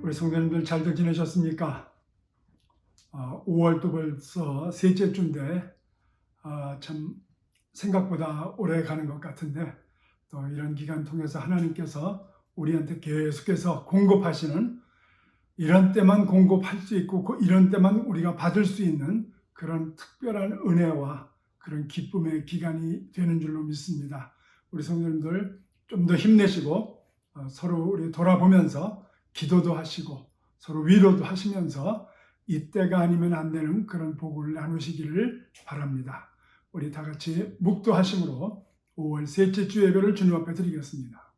우리 성도님들 잘들 지내셨습니까? 5월도 벌써 셋째 주인데 참 생각보다 오래 가는 것 같은데 또 이런 기간 통해서 하나님께서 우리한테 계속해서 공급하시는, 이런 때만 공급할 수 있고 이런 때만 우리가 받을 수 있는 그런 특별한 은혜와 그런 기쁨의 기간이 되는 줄로 믿습니다. 우리 성도님들 좀 더 힘내시고 서로 우리 돌아보면서 기도도 하시고 서로 위로도 하시면서 이때가 아니면 안 되는 그런 복을 나누시기를 바랍니다. 우리 다 같이 묵도하심으로 5월 셋째 주 예배를 주님 앞에 드리겠습니다.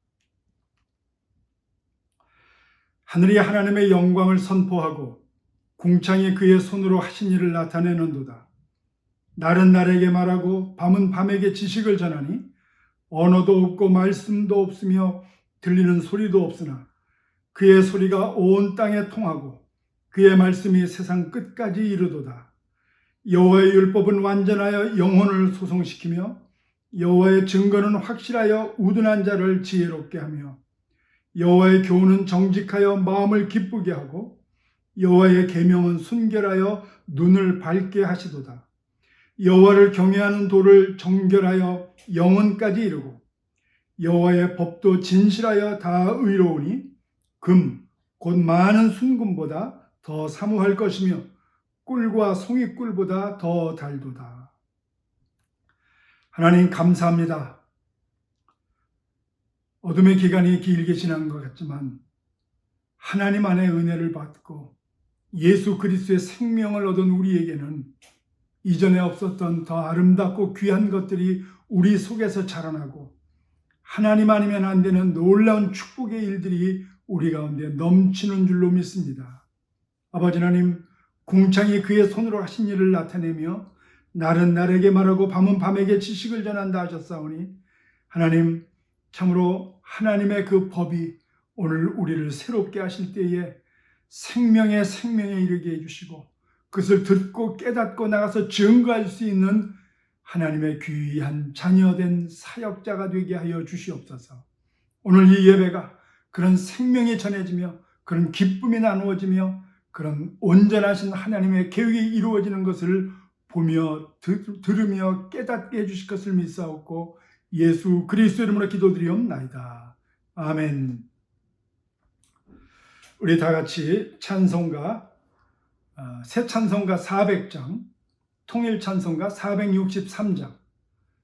하늘이 하나님의 영광을 선포하고 궁창이 그의 손으로 하신 일을 나타내는도다. 날은 날에게 말하고 밤은 밤에게 지식을 전하니 언어도 없고 말씀도 없으며 들리는 소리도 없으나 그의 소리가 온 땅에 통하고 그의 말씀이 세상 끝까지 이르도다. 여호와의 율법은 완전하여 영혼을 소성시키며 여호와의 증거는 확실하여 우둔한 자를 지혜롭게 하며 여호와의 교훈은 정직하여 마음을 기쁘게 하고 여호와의 계명은 순결하여 눈을 밝게 하시도다. 여호와를 경외하는 도를 정결하여 영혼까지 이루고 여호와의 법도 진실하여 다 의로우니 금 곧 많은 순금보다 더 사모할 것이며 꿀과 송이꿀보다 더 달도다. 하나님 감사합니다. 어둠의 기간이 길게 지난 것 같지만 하나님 안에 은혜를 받고 예수 그리스도의 생명을 얻은 우리에게는 이전에 없었던 더 아름답고 귀한 것들이 우리 속에서 자라나고 하나님 아니면 안 되는 놀라운 축복의 일들이 우리 가운데 넘치는 줄로 믿습니다. 아버지 하나님, 궁창이 그의 손으로 하신 일을 나타내며 날은 날에게 말하고 밤은 밤에게 지식을 전한다 하셨사오니 하나님, 참으로 하나님의 그 법이 오늘 우리를 새롭게 하실 때에 생명에 이르게 해주시고 그것을 듣고 깨닫고 나가서 증거할 수 있는 하나님의 귀한 자녀된 사역자가 되게 하여 주시옵소서. 오늘 이 예배가 그런 생명이 전해지며 그런 기쁨이 나누어지며 그런 온전하신 하나님의 계획이 이루어지는 것을 보며 들으며 깨닫게 해주실 것을 믿사옵고 예수 그리스도 이름으로 기도드리옵나이다. 아멘. 우리 다 같이 찬송가 새 찬송가 400장, 통일 찬송가 463장,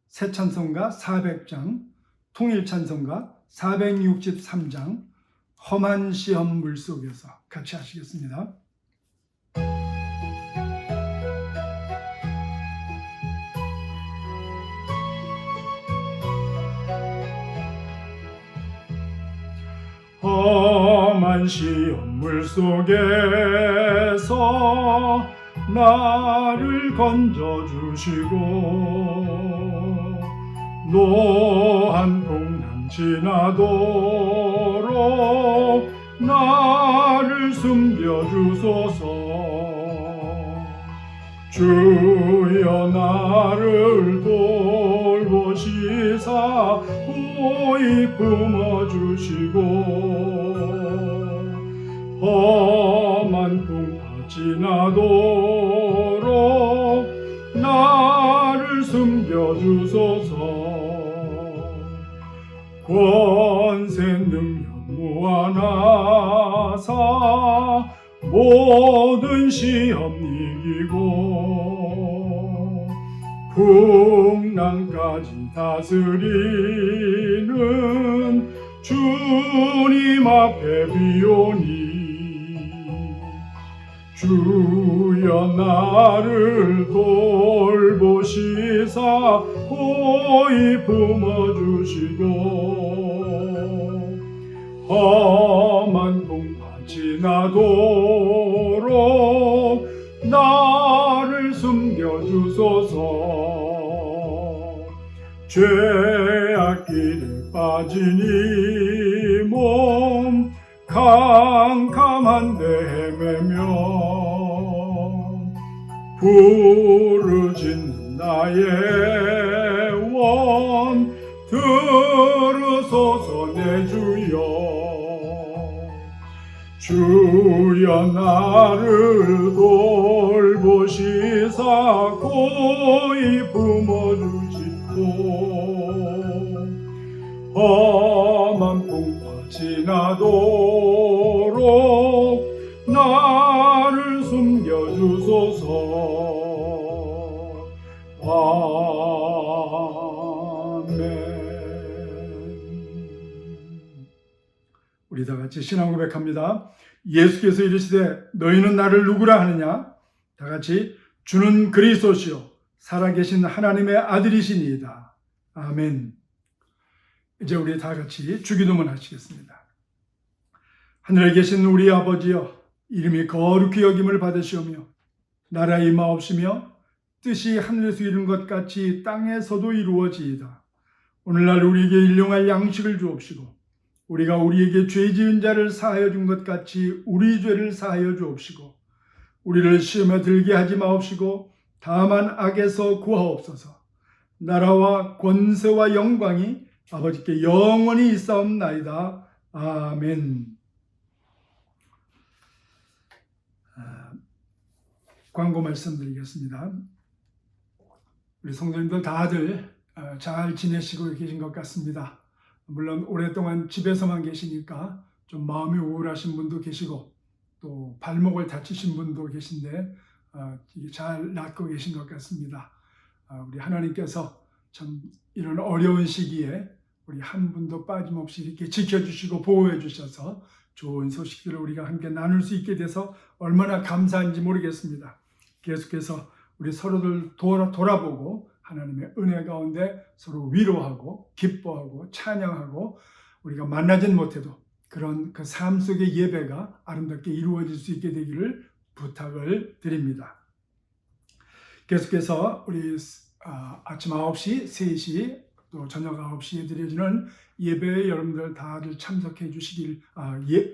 새 찬송가 400장, 통일 찬송가 463장, 험한 시험 물속에서 같이 하시겠습니다. 험한 시험 물속에서 나를 건져주시고 노한 풍랑 지나도록 나를 숨겨주소서. 주여 나를 돌보시사 고이 품어주시고 험한 풍파 지나도록 나를 숨겨주소서. 권세 능력 무한하사 모든 시험 이기고 풍랑까지 다스리는 주님 앞에 비오니 주여 나를 돌보시사 고이 품어주시고 험한 풍파 지나도록 나를 숨겨주소서. 죄악길에 빠진 이 몸 캄캄한데 헤매며 부르짖는 나의 원 들으소서 내 주여. 주여 나를 돌보시사 고이 품어주시고 험한 풍파 지나도록 나를 숨겨주소서. 아멘. 우리 다 같이 신앙 고백합니다. 예수께서 이르시되 너희는 나를 누구라 하느냐? 다 같이 주는 그리스도시요 살아계신 하나님의 아들이시니이다. 아멘. 이제 우리 다 같이 주기도문 하시겠습니다. 하늘에 계신 우리 아버지여, 이름이 거룩히 여김을 받으시오며 나라 임하옵시며 뜻이 하늘에서 이룬 것 같이 땅에서도 이루어지이다. 오늘날 우리에게 일용할 양식을 주옵시고 우리가 우리에게 죄 지은 자를 사하여 준 것 같이 우리 죄를 사하여 주옵시고 우리를 시험에 들게 하지 마옵시고 다만 악에서 구하옵소서. 나라와 권세와 영광이 아버지께 영원히 있사옵나이다. 아멘. 광고 말씀드리겠습니다. 우리 성도님들 다들 잘 지내시고 계신 것 같습니다. 물론 오랫동안 집에서만 계시니까 좀 마음이 우울하신 분도 계시고 또 발목을 다치신 분도 계신데 잘 낫고 계신 것 같습니다. 우리 하나님께서 참 이런 어려운 시기에 우리 한 분도 빠짐없이 이렇게 지켜주시고 보호해 주셔서 좋은 소식들을 우리가 함께 나눌 수 있게 돼서 얼마나 감사한지 모르겠습니다. 계속해서 우리 서로들 돌아보고 하나님의 은혜 가운데 서로 위로하고 기뻐하고 찬양하고 우리가 만나진 못해도 그런 그 삶 속의 예배가 아름답게 이루어질 수 있게 되기를 부탁을 드립니다. 계속해서 우리 아침 9시, 3시 또 저녁 9시에 드려지는 예배에 여러분들 다들 참석해 주시길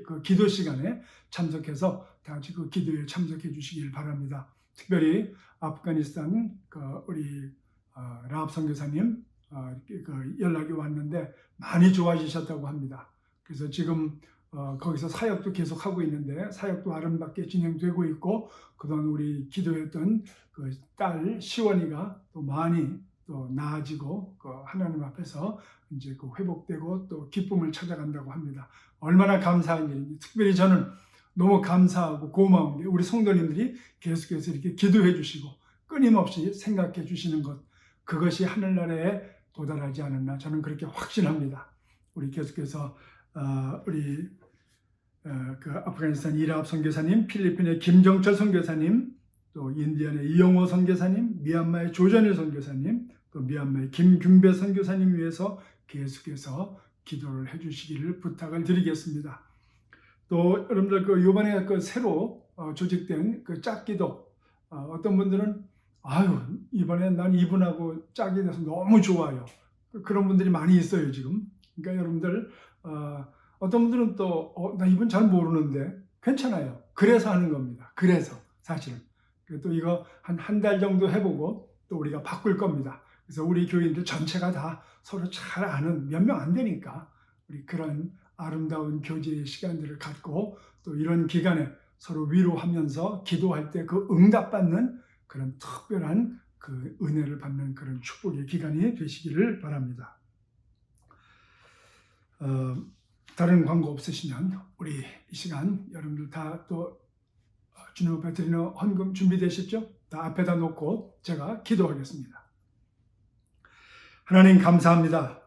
그 기도 시간에 참석해서 다 같이 그 기도에 참석해 주시길 바랍니다. 특별히 아프가니스탄 우리 라합 선교사님 그 연락이 왔는데 많이 좋아지셨다고 합니다. 그래서 지금 거기서 사역도 계속 하고 있는데 사역도 아름답게 진행되고 있고 그동안 우리 기도했던 그 딸 시원이가 또 많이 또 나아지고 그 하나님 앞에서 이제 그 회복되고 또 기쁨을 찾아간다고 합니다. 얼마나 감사한 일인지. 특별히 저는 너무 감사하고 고마운 게 우리 성도님들이 계속해서 이렇게 기도해 주시고 끊임없이 생각해 주시는 것, 그것이 하늘나라에 도달하지 않았나 저는 그렇게 확신합니다. 우리 계속해서 우리 그 아프가니스탄 이라합 선교사님, 필리핀의 김정철 선교사님, 또 인디안의 이영호 선교사님, 미얀마의 조전일 선교사님, 또 미얀마의 김균배 선교사님 위해서 계속해서 기도를 해주시기를 부탁을 드리겠습니다. 또 여러분들 그 이번에 그 새로 조직된 그 짝기도 어떤 분들은 이번에 난 이분하고 짝이 돼서 너무 좋아요. 그런 분들이 많이 있어요 지금. 그러니까 여러분들 어떤 분들은 또 나 이분 잘 모르는데 괜찮아요. 그래서 하는 겁니다. 그래서 사실은. 또 이거 한 달 정도 해보고 또 우리가 바꿀 겁니다. 그래서 우리 교인들 전체가 다 서로 잘 아는 몇 명 안 되니까 우리 그런 아름다운 교제의 시간들을 갖고 또 이런 기간에 서로 위로하면서 기도할 때 그 응답받는 그런 특별한 그 은혜를 받는 그런 축복의 기간이 되시기를 바랍니다. 다른 광고 없으시면 우리 이 시간 여러분들 다 또 주님 앞에 드리는 헌금 준비되셨죠? 다 앞에다 놓고 제가 기도하겠습니다. 하나님 감사합니다.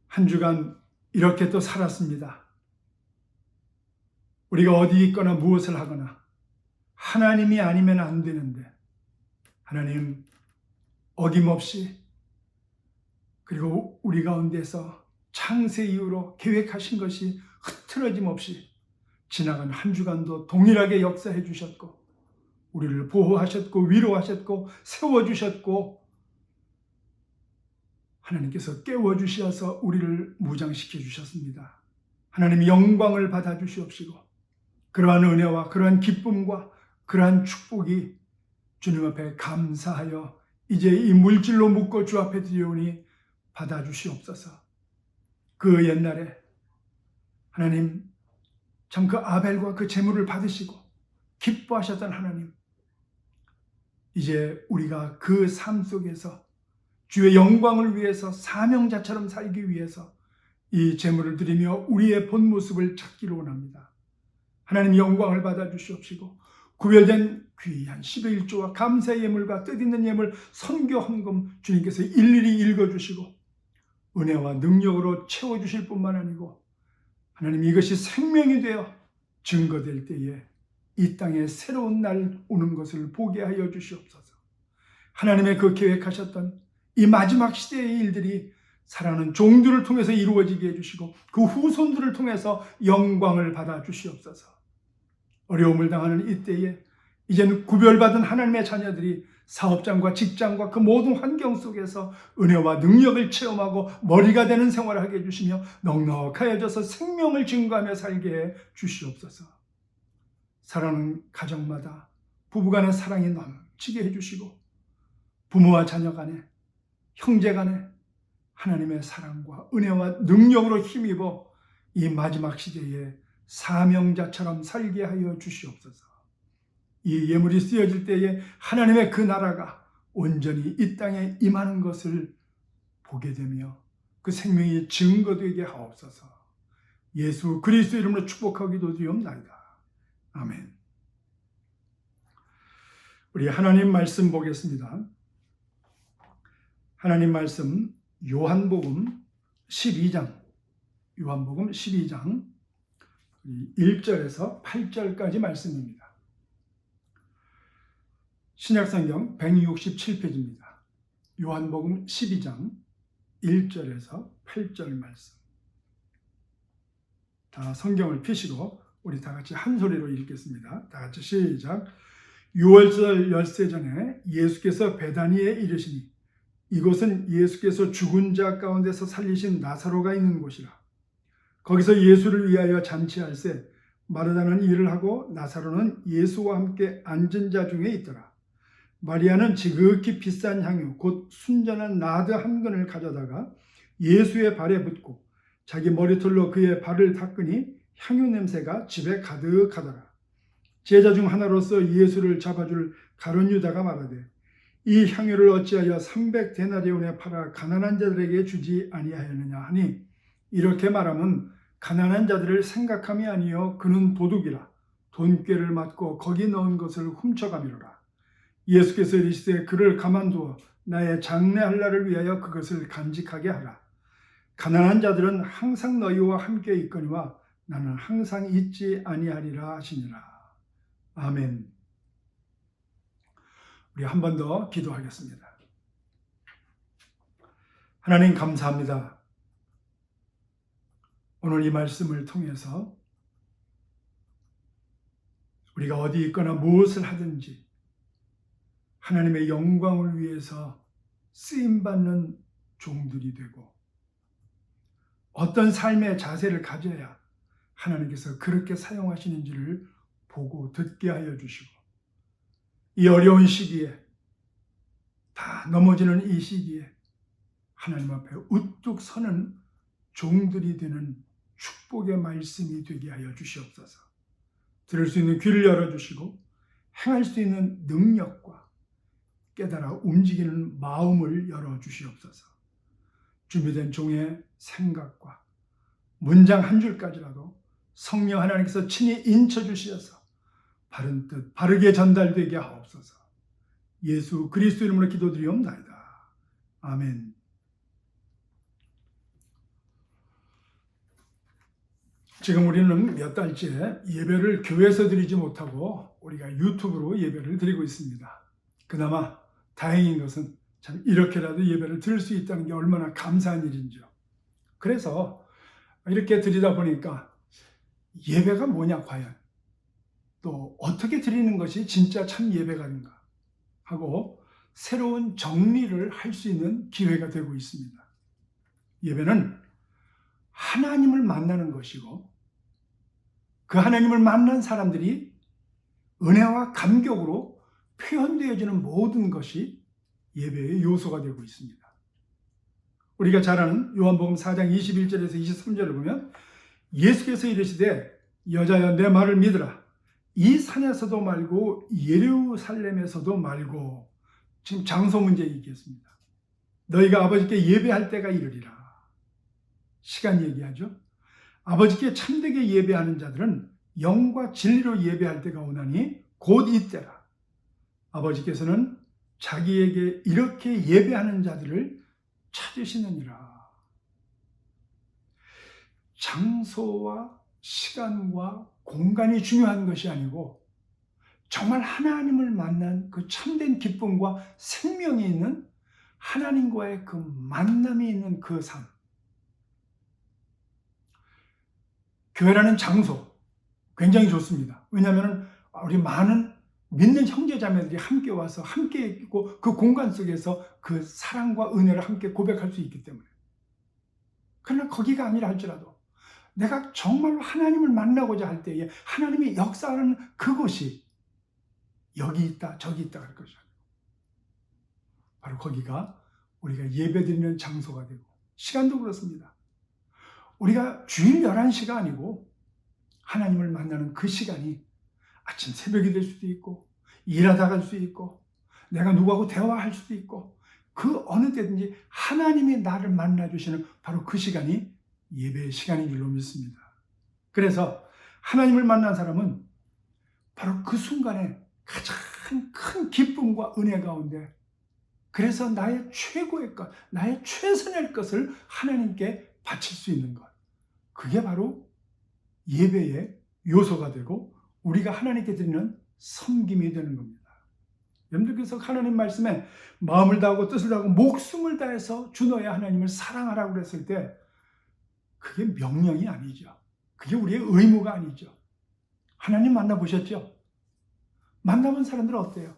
한 주간 이렇게 또 살았습니다. 우리가 어디 있거나 무엇을 하거나 하나님이 아니면 안 되는데 하나님 어김없이 그리고 우리 가운데서 창세 이후로 계획하신 것이 흐트러짐 없이 지나간 한 주간도 동일하게 역사해 주셨고 우리를 보호하셨고 위로하셨고 세워주셨고 하나님께서 깨워주셔서 우리를 무장시켜 주셨습니다. 하나님 영광을 받아 주시옵시고 그러한 은혜와 그러한 기쁨과 그러한 축복이 주님 앞에 감사하여 이제 이 물질로 묶어 주 앞에 드리오니 받아 주시옵소서. 그 옛날에 하나님 참 그 아벨과 그 제물을 받으시고 기뻐하셨던 하나님, 이제 우리가 그 삶 속에서 주의 영광을 위해서 사명자처럼 살기 위해서 이 제물을 드리며 우리의 본 모습을 찾기를 원합니다. 하나님 영광을 받아 주시옵시고 구별된 귀한 10의 1조와 감사의 예물과 뜻있는 예물 선교 헌금 주님께서 일일이 읽어주시고 은혜와 능력으로 채워주실 뿐만 아니고 하나님 이것이 생명이 되어 증거될 때에 이 땅에 새로운 날 오는 것을 보게 하여 주시옵소서. 하나님의 그 계획하셨던 이 마지막 시대의 일들이 사랑하는 종들을 통해서 이루어지게 해주시고 그 후손들을 통해서 영광을 받아 주시옵소서. 어려움을 당하는 이때에 이제는 구별받은 하나님의 자녀들이 사업장과 직장과 그 모든 환경 속에서 은혜와 능력을 체험하고 머리가 되는 생활을 하게 해주시며 넉넉하여져서 생명을 증거하며 살게 해 주시옵소서. 사랑하는 가정마다 부부간의 사랑이 넘치게 해주시고 부모와 자녀 간에 형제 간에 하나님의 사랑과 은혜와 능력으로 힘입어 이 마지막 시대에 사명자처럼 살게 하여 주시옵소서. 이 예물이 쓰여질 때에 하나님의 그 나라가 온전히 이 땅에 임하는 것을 보게 되며 그 생명이 증거되게 하옵소서. 예수 그리스도 이름으로 축복하기도 드리옵나이다. 아멘. 우리 하나님 말씀 보겠습니다. 하나님 말씀 요한복음 12장 1절에서 8절까지 말씀입니다. 신약성경 167페이지입니다. 요한복음 12장 1절에서 8절 말씀. 다 성경을 펴시고 우리 다 같이 한 소리로 읽겠습니다. 다 같이 시작. 6월절 열세 전에 예수께서 베다니에 이르시니 이곳은 예수께서 죽은 자 가운데서 살리신 나사로가 있는 곳이라. 거기서 예수를 위하여 잔치할세 마르다는 일을 하고 나사로는 예수와 함께 앉은 자 중에 있더라. 마리아는 지극히 비싼 향유 곧 순전한 나드 한 근을 가져다가 예수의 발에 붓고 자기 머리털로 그의 발을 닦으니 향유 냄새가 집에 가득하더라. 제자 중 하나로서 예수를 잡아줄 가룟 유다가 말하되 이 향유를 어찌하여 300데나리온에 팔아 가난한 자들에게 주지 아니하였느냐 하니 이렇게 말하면 가난한 자들을 생각함이 아니요 그는 도둑이라 돈꾀를 맞고 거기 넣은 것을 훔쳐가미로라. 예수께서 이르시되 그를 가만두어 나의 장래할 날을 위하여 그것을 간직하게 하라. 가난한 자들은 항상 너희와 함께 있거니와 나는 항상 있지 아니하리라 하시니라. 아멘. 우리 한 번 더 기도하겠습니다. 하나님 감사합니다. 오늘 이 말씀을 통해서 우리가 어디 있거나 무엇을 하든지 하나님의 영광을 위해서 쓰임받는 종들이 되고 어떤 삶의 자세를 가져야 하나님께서 그렇게 사용하시는지를 보고 듣게 하여 주시고 이 어려운 시기에 다 넘어지는 이 시기에 하나님 앞에 우뚝 서는 종들이 되는 축복의 말씀이 되게 하여 주시옵소서. 들을 수 있는 귀를 열어주시고 행할 수 있는 능력과 깨달아 움직이는 마음을 열어주시옵소서. 준비된 종의 생각과 문장 한 줄까지라도 성령 하나님께서 친히 인쳐주셔서 바른 뜻 바르게 전달되게 하옵소서. 예수 그리스도 이름으로 기도드리옵나이다. 아멘. 지금 우리는 몇 달째 예배를 교회에서 드리지 못하고 우리가 유튜브로 예배를 드리고 있습니다. 그나마 다행인 것은 참 이렇게라도 예배를 드릴 수 있다는 게 얼마나 감사한 일인지요. 그래서 이렇게 드리다 보니까 예배가 뭐냐 과연 또 어떻게 드리는 것이 진짜 참 예배가인가 하고 새로운 정리를 할 수 있는 기회가 되고 있습니다. 예배는 하나님을 만나는 것이고 그 하나님을 만난 사람들이 은혜와 감격으로 표현되어지는 모든 것이 예배의 요소가 되고 있습니다. 우리가 잘 아는 요한복음 4장 21절에서 23절을 보면 예수께서 이르시되 여자여 내 말을 믿으라. 이 산에서도 말고 예루살렘에서도 말고, 지금 장소 문제 얘기했습니다. 너희가 아버지께 예배할 때가 이르리라. 시간 얘기하죠. 아버지께 참되게 예배하는 자들은 영과 진리로 예배할 때가 오나니 곧 이때라. 아버지께서는 자기에게 이렇게 예배하는 자들을 찾으시느니라. 장소와 시간과 공간이 중요한 것이 아니고 정말 하나님을 만난 그 참된 기쁨과 생명이 있는 하나님과의 그 만남이 있는 그 삶. 교회라는 장소 굉장히 좋습니다. 왜냐하면 우리 많은 믿는 형제자매들이 함께 와서 함께 있고 그 공간 속에서 그 사랑과 은혜를 함께 고백할 수 있기 때문에. 그러나 거기가 아니라 할지라도 내가 정말로 하나님을 만나고자 할 때에 하나님이 역사하는 그곳이 여기 있다 저기 있다 할 것이죠. 바로 거기가 우리가 예배드리는 장소가 되고, 시간도 그렇습니다. 우리가 주일 11시가 아니고 하나님을 만나는 그 시간이 아침 새벽이 될 수도 있고, 일하다 갈 수도 있고, 내가 누구하고 대화할 수도 있고, 그 어느 때든지 하나님이 나를 만나주시는 바로 그 시간이 예배의 시간인 줄로 믿습니다. 그래서 하나님을 만난 사람은 바로 그 순간에 가장 큰 기쁨과 은혜 가운데, 그래서 나의 최고의 것, 나의 최선의 것을 하나님께 바칠 수 있는 것, 그게 바로 예배의 요소가 되고 우리가 하나님께 드리는 섬김이 되는 겁니다. 여러분들께서 하나님 말씀에 마음을 다하고 뜻을 다하고 목숨을 다해서 주 너의 하나님을 사랑하라고 그랬을 때 그게 명령이 아니죠. 그게 우리의 의무가 아니죠. 하나님 만나보셨죠? 만나본 사람들은 어때요?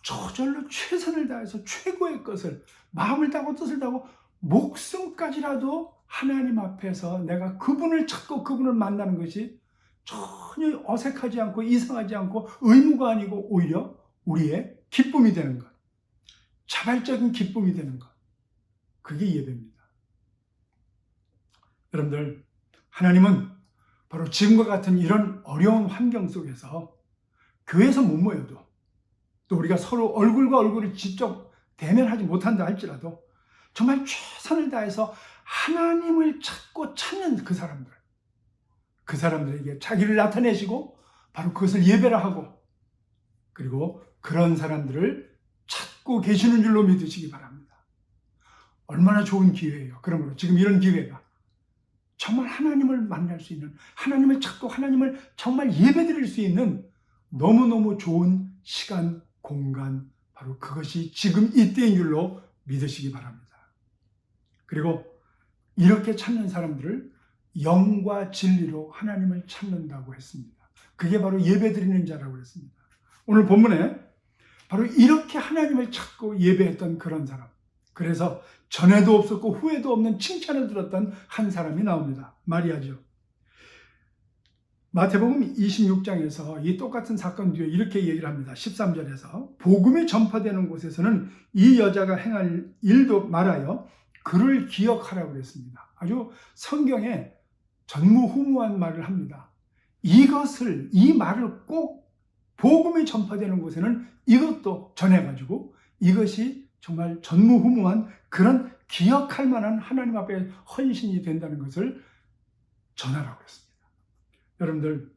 저절로 최선을 다해서 최고의 것을 마음을 다하고 뜻을 다하고 목숨까지라도 하나님 앞에서 내가 그분을 찾고 그분을 만나는 것이 전혀 어색하지 않고 이상하지 않고 의무가 아니고 오히려 우리의 기쁨이 되는 것, 자발적인 기쁨이 되는 것, 그게 예배입니다. 여러분들, 하나님은 바로 지금과 같은 이런 어려운 환경 속에서 교회에서 못 모여도, 또 우리가 서로 얼굴과 얼굴을 직접 대면하지 못한다 할지라도 정말 최선을 다해서 하나님을 찾고 찾는 그 사람들에게 자기를 나타내시고 바로 그것을 예배라 하고, 그리고 그런 사람들을 찾고 계시는 줄로 믿으시기 바랍니다. 얼마나 좋은 기회예요. 그러므로 지금 이런 기회가 정말 하나님을 만날 수 있는, 하나님을 찾고 하나님을 정말 예배드릴 수 있는 너무너무 좋은 시간, 공간, 바로 그것이 지금 이때인 줄로 믿으시기 바랍니다. 그리고 이렇게 찾는 사람들을 영과 진리로 하나님을 찾는다고 했습니다. 그게 바로 예배드리는 자라고 했습니다. 오늘 본문에 바로 이렇게 하나님을 찾고 예배했던 그런 사람, 그래서 전에도 없었고 후에도 없는 칭찬을 들었던 한 사람이 나옵니다. 마리아죠. 마태복음 26장에서 이 똑같은 사건 뒤에 이렇게 얘기를 합니다. 13절에서 복음이 전파되는 곳에서는 이 여자가 행할 일도 말하여 그를 기억하라고 그랬습니다. 아주 성경에 전무후무한 말을 합니다. 이 말을 꼭 복음이 전파되는 곳에는 이것도 전해가지고 이것이 정말 전무후무한 그런 기억할 만한 하나님 앞에 헌신이 된다는 것을 전하라고 그랬습니다. 여러분들,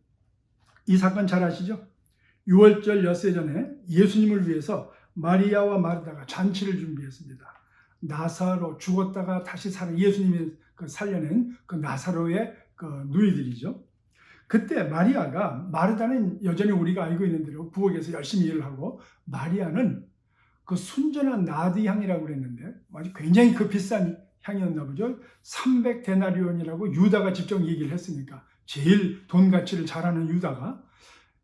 이 사건 잘 아시죠? 6월절 엿새 전에 예수님을 위해서 마리아와 마르다가 잔치를 준비했습니다. 나사로, 죽었다가 다시 예수님이 살려낸 그 나사로의 그 누이들이죠. 그때 마리아가, 마르다는 여전히 우리가 알고 있는 대로 부엌에서 열심히 일을 하고, 마리아는 그 순전한 나드 향이라고 그랬는데 아주 굉장히 그 비싼 향이었나 보죠. 300데나리온이라고 유다가 직접 얘기를 했으니까, 제일 돈 가치를 잘하는 유다가,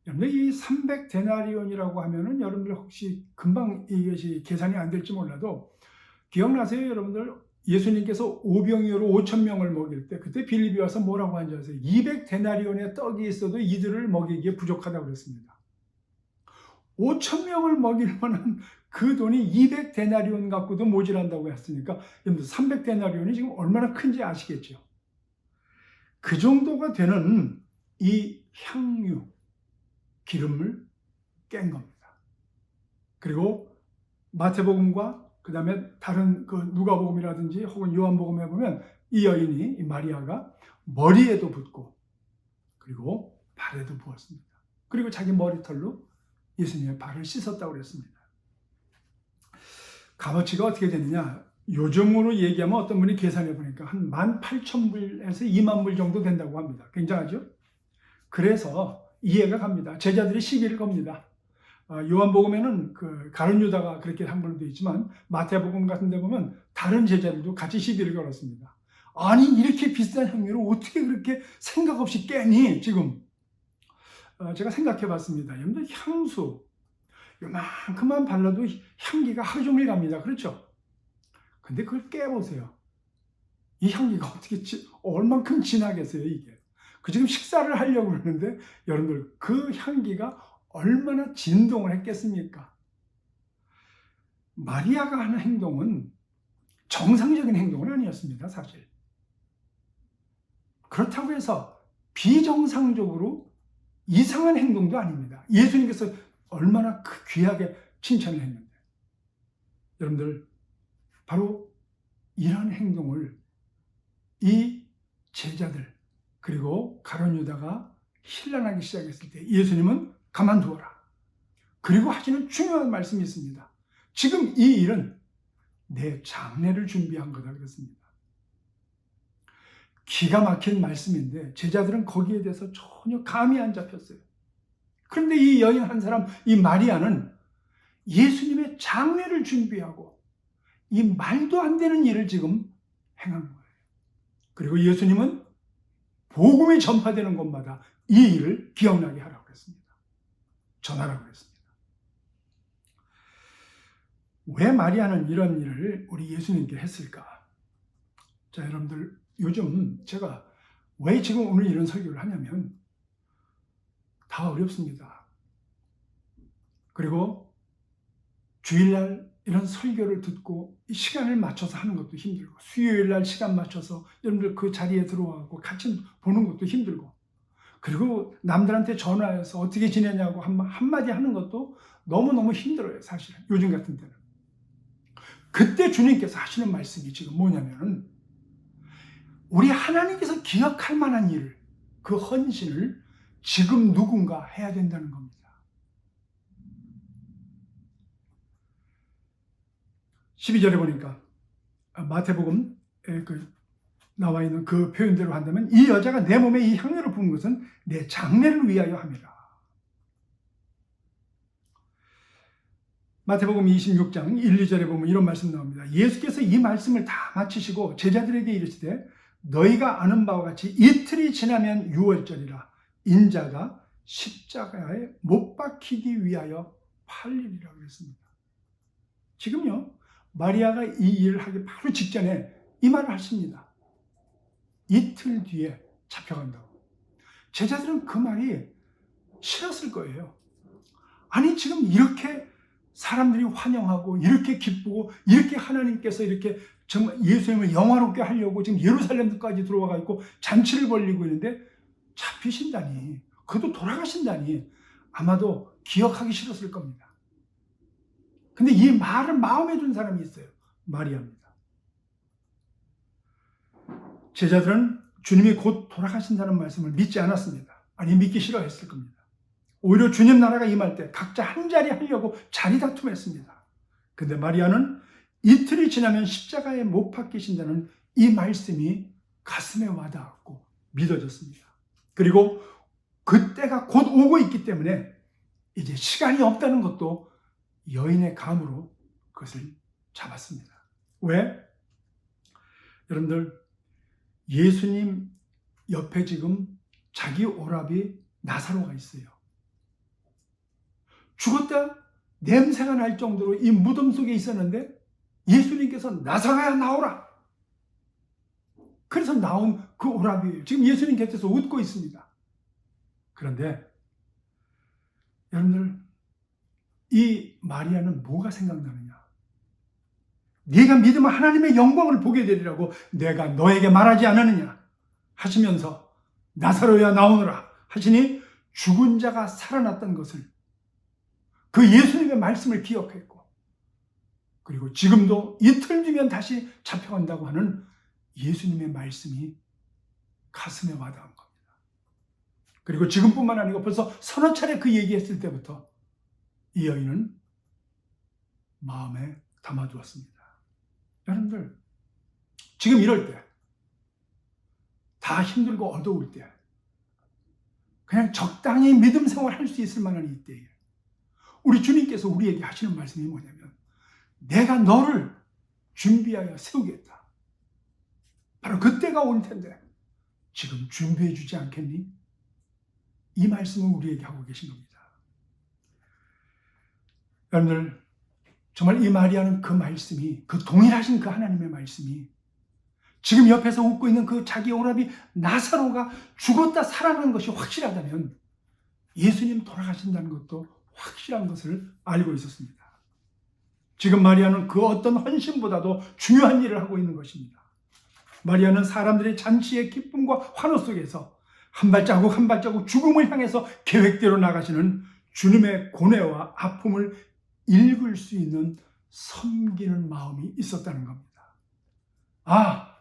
여러분들 이 300데나리온이라고 하면은 여러분들 혹시 금방 이것이 계산이 안 될지 몰라도 기억나세요? 여러분들 예수님께서 오병이어로 5,000명을 먹일 때 그때 빌립이 와서 뭐라고 한지 아세요? 200데나리온의 떡이 있어도 이들을 먹이기에 부족하다고 그랬습니다. 5,000명을 먹일 만한 그 돈이 200데나리온 갖고도 모자란다고 했으니까 여러분들 300데나리온이 지금 얼마나 큰지 아시겠죠? 그 정도가 되는 이 향유, 기름을 깬 겁니다. 그리고 마태복음과 그 다음에 다른 그 누가복음이라든지 혹은 요한복음에 보면 이 여인이, 이 마리아가 머리에도 붓고 그리고 발에도 부었습니다. 그리고 자기 머리털로 예수님의 발을 씻었다고 그랬습니다. 값어치가 어떻게 되느냐? 요즘으로 얘기하면 어떤 분이 계산해 보니까 한 18,000불에서 2만 불 정도 된다고 합니다. 굉장하죠? 그래서 이해가 갑니다. 제자들이 시비를 겁니다. 요한복음에는 그 가룟 유다가 그렇게 한 걸로 되어 있지만 마태복음 같은 데 보면 다른 제자들도 같이 시비를 걸었습니다. 아니 이렇게 비싼 향유를 어떻게 그렇게 생각 없이 깨니 지금. 제가 생각해 봤습니다. 여러분들 향수 요만큼만 발라도 향기가 하루 종일 갑니다. 그렇죠? 근데 그걸 깨보세요. 이 향기가 어떻게 얼만큼 진하겠어요 이게. 그 지금 식사를 하려고 그러는데 여러분들 그 향기가 얼마나 진동을 했겠습니까? 마리아가 하는 행동은 정상적인 행동은 아니었습니다. 사실. 그렇다고 해서 비정상적으로 이상한 행동도 아닙니다. 예수님께서 얼마나 귀하게 칭찬을 했는데. 여러분들 바로 이런 행동을 이 제자들 그리고 가룟 유다가 신란하기 시작했을 때 예수님은 가만두어라. 그리고 하시는 중요한 말씀이 있습니다. 지금 이 일은 내 장례를 준비한 거다 그랬습니다. 기가 막힌 말씀인데 제자들은 거기에 대해서 전혀 감이 안 잡혔어요. 그런데 이 여인 한 사람, 이 마리아는 예수님의 장례를 준비하고 이 말도 안 되는 일을 지금 행한 거예요. 그리고 예수님은 복음이 전파되는 곳마다 이 일을 기억나게 하라고 했습니다. 전하라고 했습니다. 왜 마리아는 이런 일을 우리 예수님께 했을까? 자, 여러분들 요즘 제가 왜 지금 오늘 이런 설교를 하냐면 다 어렵습니다. 그리고 주일날 이런 설교를 듣고 이 시간을 맞춰서 하는 것도 힘들고 수요일날 시간 맞춰서 여러분들 그 자리에 들어와서 같이 보는 것도 힘들고 그리고 남들한테 전화해서 어떻게 지내냐고 한마디 하는 것도 너무너무 힘들어요. 사실은 요즘 같은 때는. 그때 주님께서 하시는 말씀이 지금 뭐냐면 우리 하나님께서 기억할 만한 일을 그 헌신을 지금 누군가 해야 된다는 겁니다. 12절에 보니까 마태복음에 나와 있는 그 표현대로 한다면 이 여자가 내 몸에 이 향유를 부은 것은 내 장례를 위하여 함이라. 마태복음 26장 1, 2절에 보면 이런 말씀 나옵니다. 예수께서 이 말씀을 다 마치시고 제자들에게 이르시되 너희가 아는 바와 같이 이틀이 지나면 유월절이라 인자가 십자가에 못 박히기 위하여 팔리리라 그랬습니다. 지금요 마리아가 이 일을 하기 바로 직전에 이 말을 하십니다. 이틀 뒤에 잡혀간다고. 제자들은 그 말이 싫었을 거예요. 아니 지금 이렇게 사람들이 환영하고 이렇게 기쁘고 이렇게 하나님께서 이렇게 정말 예수님을 영화롭게 하려고 지금 예루살렘까지 들어와 있고 잔치를 벌이고 있는데 잡히신다니, 그도 돌아가신다니 아마도 기억하기 싫었을 겁니다. 근데 이 말을 마음에 둔 사람이 있어요. 마리아입니다. 제자들은 주님이 곧 돌아가신다는 말씀을 믿지 않았습니다. 아니 믿기 싫어했을 겁니다. 오히려 주님 나라가 임할 때 각자 한 자리 하려고 자리 다툼했습니다. 근데 마리아는 이틀이 지나면 십자가에 못 박히신다는 이 말씀이 가슴에 와닿았고 믿어졌습니다. 그리고 그때가 곧 오고 있기 때문에 이제 시간이 없다는 것도 여인의 감으로 그것을 잡았습니다. 왜? 여러분들 예수님 옆에 지금 자기 오라비 나사로가 있어요. 죽었다 냄새가 날 정도로 이 무덤 속에 있었는데 예수님께서 나사로야 나오라. 그래서 나온 그 오라비예요. 지금 예수님 곁에서 웃고 있습니다. 그런데 여러분들 이 마리아는 뭐가 생각나느냐? 네가 믿으면 하나님의 영광을 보게 되리라고 내가 너에게 말하지 않았느냐 하시면서 나사로야 나오너라 하시니 죽은 자가 살아났던 것을, 그 예수님의 말씀을 기억했고, 그리고 지금도 이틀 뒤면 다시 잡혀간다고 하는 예수님의 말씀이 가슴에 와닿은 겁니다. 그리고 지금뿐만 아니고 벌써 서너 차례 그 얘기했을 때부터 이 여인은 마음에 담아두었습니다. 여러분들, 지금 이럴 때, 다 힘들고 어두울 때, 그냥 적당히 믿음 생활할 수 있을 만한 이때에 우리 주님께서 우리에게 하시는 말씀이 뭐냐면, 내가 너를 준비하여 세우겠다. 바로 그때가 올 텐데 지금 준비해 주지 않겠니? 이 말씀을 우리에게 하고 계신 겁니다. 여러분들, 정말 이 마리아는 그 말씀이, 그 동일하신 그 하나님의 말씀이 지금 옆에서 웃고 있는 그 자기 오라비 나사로가 죽었다 살아난 것이 확실하다면 예수님 돌아가신다는 것도 확실한 것을 알고 있었습니다. 지금 마리아는 그 어떤 헌신보다도 중요한 일을 하고 있는 것입니다. 마리아는 사람들의 잔치의 기쁨과 환호 속에서 한 발자국 한 발자국 죽음을 향해서 계획대로 나가시는 주님의 고뇌와 아픔을 읽을 수 있는 섬기는 마음이 있었다는 겁니다. 아,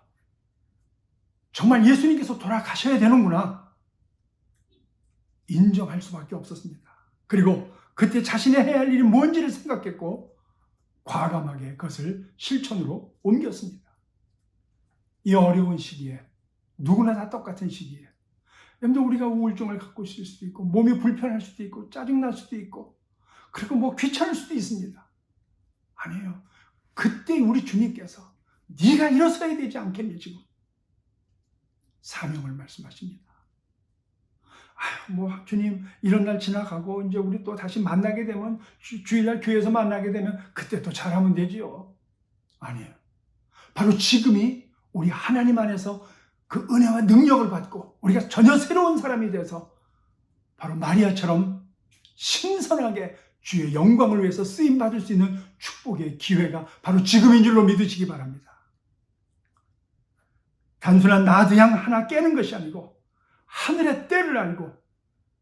정말 예수님께서 돌아가셔야 되는구나 인정할 수밖에 없었습니다. 그리고 그때 자신이 해야 할 일이 뭔지를 생각했고 과감하게 그것을 실천으로 옮겼습니다. 이 어려운 시기에, 누구나 다 똑같은 시기에, 여러분들, 우리가 우울증을 갖고 있을 수도 있고 몸이 불편할 수도 있고 짜증날 수도 있고 그리고 뭐 귀찮을 수도 있습니다. 아니에요. 그때 우리 주님께서 네가 일어서야 되지 않겠니? 지금 사명을 말씀하십니다. 아유, 뭐 주님 이런 날 지나가고 이제 우리 또 다시 만나게 되면 주일날 교회에서 만나게 되면 그때 또 잘하면 되지요. 아니에요. 바로 지금이 우리 하나님 안에서 그 은혜와 능력을 받고 우리가 전혀 새로운 사람이 돼서 바로 마리아처럼 신선하게 주의 영광을 위해서 쓰임받을 수 있는 축복의 기회가 바로 지금인 줄로 믿으시기 바랍니다. 단순한 나드향 하나 깨는 것이 아니고 하늘의 때를 알고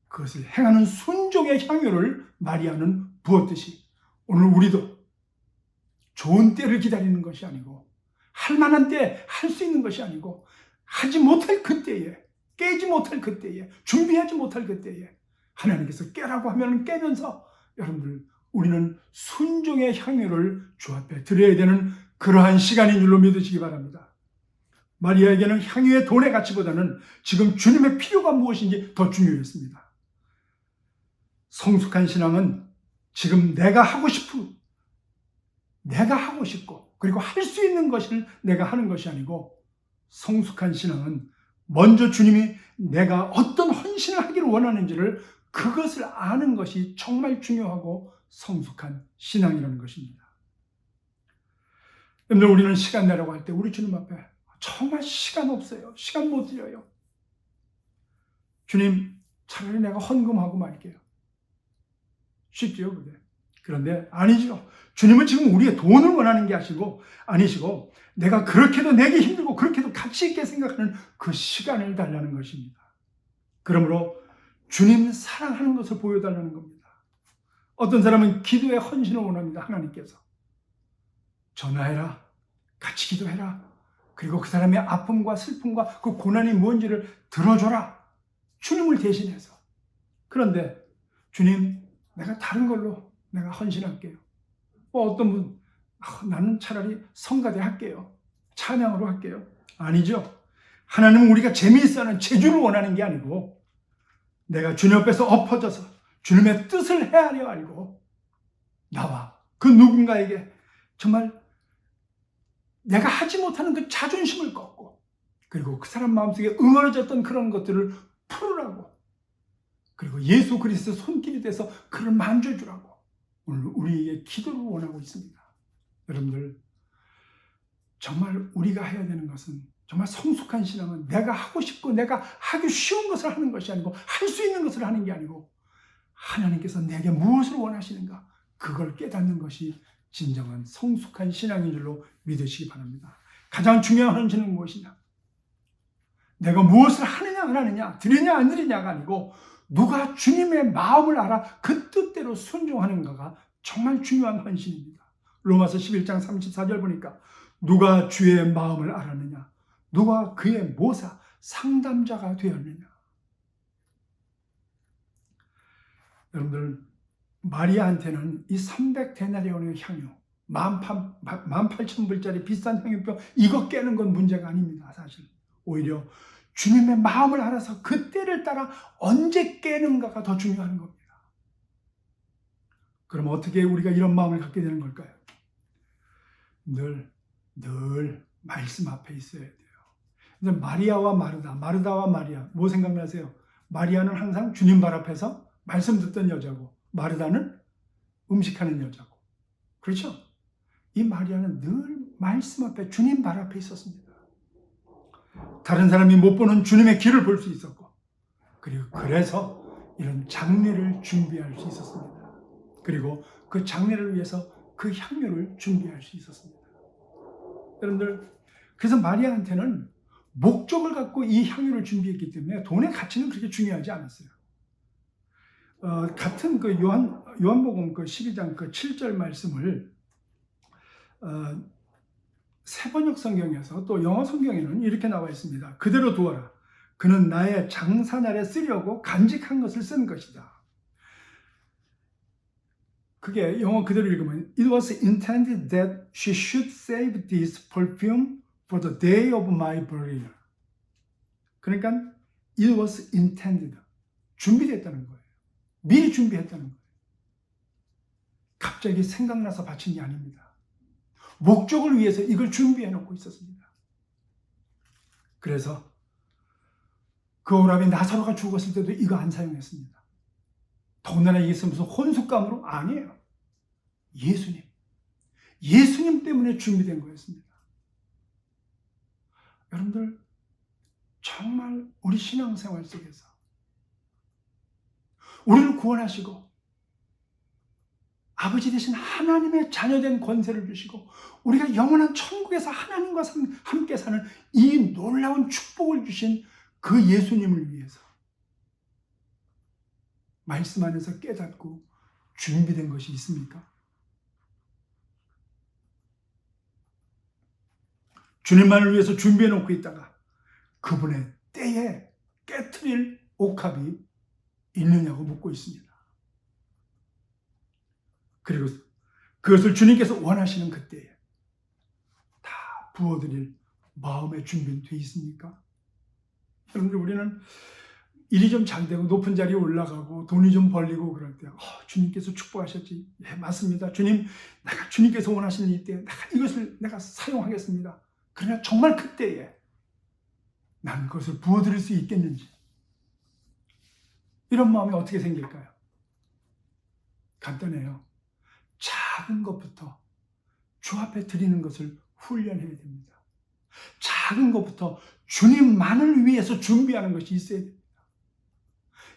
그것을 행하는 순종의 향유를 마리아는 부었듯이 오늘 우리도 좋은 때를 기다리는 것이 아니고 할 만한 때 할 수 있는 것이 아니고 하지 못할 그때에, 깨지 못할 그때에, 준비하지 못할 그때에 하나님께서 깨라고 하면 깨면서 여러분들, 우리는 순종의 향유를 주 앞에 드려야 되는 그러한 시간인 줄로 믿으시기 바랍니다. 마리아에게는 향유의 돈의 가치보다는 지금 주님의 필요가 무엇인지 더 중요했습니다. 성숙한 신앙은 지금 내가 하고 싶고 그리고 할 수 있는 것을 내가 하는 것이 아니고, 성숙한 신앙은 먼저 주님이 내가 어떤 헌신을 하기를 원하는지를 그것을 아는 것이 정말 중요하고 성숙한 신앙이라는 것입니다. 여러분들, 우리는 시간 내라고 할 때 우리 주님 앞에 정말 시간 없어요. 시간 못 드려요. 주님, 차라리 내가 헌금하고 말게요. 쉽지요, 그게. 그런데 아니죠. 주님은 지금 우리의 돈을 원하는 게 아니시고 내가 그렇게도 내기 힘들고 그렇게도 가치 있게 생각하는 그 시간을 달라는 것입니다. 그러므로 주님 사랑하는 것을 보여달라는 겁니다. 어떤 사람은 기도의 헌신을 원합니다. 하나님께서 전화해라, 같이 기도해라, 그리고 그 사람의 아픔과 슬픔과 그 고난이 뭔지를 들어줘라, 주님을 대신해서. 그런데 주님, 내가 다른 걸로 내가 헌신할게요. 어떤 분, 나는 차라리 성가대 할게요, 찬양으로 할게요. 아니죠. 하나님은 우리가 재미있어 하는 재주를 원하는 게 아니고 내가 주님 앞에서 엎어져서 주님의 뜻을 헤아려 알고 나와 그 누군가에게 정말 내가 하지 못하는 그 자존심을 꺾고 그리고 그 사람 마음속에 응어져졌던 그런 것들을 풀으라고, 그리고 예수 그리스도 손길이 돼서 그를 만져주라고 오늘 우리에게 기도를 원하고 있습니다. 여러분들, 정말 우리가 해야 되는 것은, 정말 성숙한 신앙은 내가 하고 싶고 내가 하기 쉬운 것을 하는 것이 아니고 할 수 있는 것을 하는 게 아니고 하나님께서 내게 무엇을 원하시는가 그걸 깨닫는 것이 진정한 성숙한 신앙인 줄로 믿으시기 바랍니다. 가장 중요한 헌신은 무엇이냐? 내가 무엇을 하느냐 안 하느냐, 드리냐 안 드리냐가 아니고 누가 주님의 마음을 알아 그 뜻대로 순종하는가가 정말 중요한 헌신입니다. 로마서 11장 34절 보니까 누가 주의 마음을 알았느냐, 누가 그의 모사 상담자가 되었느냐. 여러분들, 마리아한테는 이 300데나리온의 향유, 18,000불짜리 비싼 향유병, 이거 깨는 건 문제가 아닙니다. 사실 오히려 주님의 마음을 알아서 그 때를 따라 언제 깨는가가 더 중요한 겁니다. 그럼 어떻게 우리가 이런 마음을 갖게 되는 걸까요? 늘 말씀 앞에 있어야 돼요. 근데 마리아와 마르다와 마리아, 뭐 생각나세요? 마리아는 항상 주님 발 앞에서 말씀 듣던 여자고, 마르다는 음식하는 여자고. 그렇죠? 이 마리아는 늘 말씀 앞에, 주님 발 앞에 있었습니다. 다른 사람이 못 보는 주님의 길을 볼 수 있었고, 그리고 그래서 이런 장례를 준비할 수 있었습니다. 그리고 그 장례를 위해서 그 향유를 준비할 수 있었습니다. 여러분들, 그래서 마리아한테는 목적을 갖고 이 향유를 준비했기 때문에 돈의 가치는 그렇게 중요하지 않았어요. 같은 그 요한복음 그 12장 그 7절 말씀을 세번역 성경에서 또 영어 성경에는 이렇게 나와 있습니다. 그대로 두어라. 그는 나의 장사날에 쓰려고 간직한 것을 쓴 것이다. 그게 영어 그대로 읽으면 It was intended that she should save this perfume for the day of my burial. 그러니까 It was intended. 준비됐다는 거예요. 미리 준비했다는 거예요. 갑자기 생각나서 바친 게 아닙니다. 목적을 위해서 이걸 준비해 놓고 있었습니다. 그래서 그 오라비 나사로가 죽었을 때도 이거 안 사용했습니다. 더군다나 이게 무슨 혼숙감으로? 아니에요. 예수님 때문에 준비된 거였습니다. 여러분들, 정말 우리 신앙생활 속에서 우리를 구원하시고 아버지 되신 하나님의 자녀된 권세를 주시고 우리가 영원한 천국에서 하나님과 함께 사는 이 놀라운 축복을 주신 그 예수님을 위해서 말씀 안에서 깨닫고 준비된 것이 있습니까? 주님만을 위해서 준비해 놓고 있다가 그분의 때에 깨트릴 옥합이 있느냐고 묻고 있습니다. 그리고 그것을 주님께서 원하시는 그때에 다 부어드릴 마음의 준비는 돼 있습니까? 여러분들, 우리는 일이 좀 잘 되고 높은 자리에 올라가고 돈이 좀 벌리고 그럴 때 주님께서 축복하셨지. 예, 맞습니다. 주님께서 원하시는 이때에 이것을 내가 사용하겠습니다. 그러나 정말 그때에 나는 그것을 부어드릴 수 있겠는지, 이런 마음이 어떻게 생길까요? 간단해요. 작은 것부터 주 앞에 드리는 것을 훈련해야 됩니다. 작은 것부터 주님만을 위해서 준비하는 것이 있어야 됩니다.